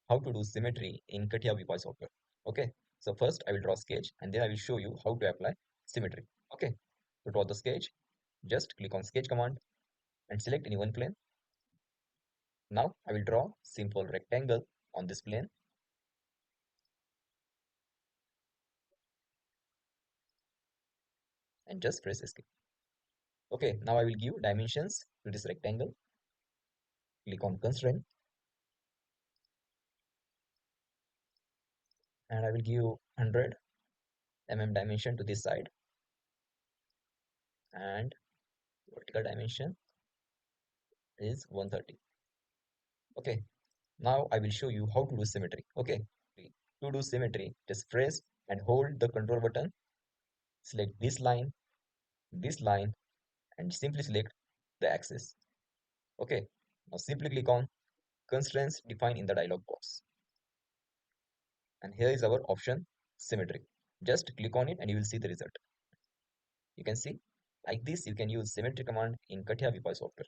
how to do symmetry in catia software. Okay, so first I will draw sketch and then I will show you how to apply symmetry. Okay, to draw the sketch, just click on sketch command and select any one plane. Now I will draw simple rectangle on this plane and just press escape. Okay, now I will give dimensions to this rectangle. Click on constraint and I will give 100 dimension to this side and vertical dimension is 130. Okay, now I will show you how to do symmetry. Okay, to do symmetry, just press and hold the control button, select this line, and simply select the axis. Okay, now simply click on constraints defined in the dialog box. And here is our option symmetry. Just click on it and you will see the result. You can see like this you can use symmetry command in catia software.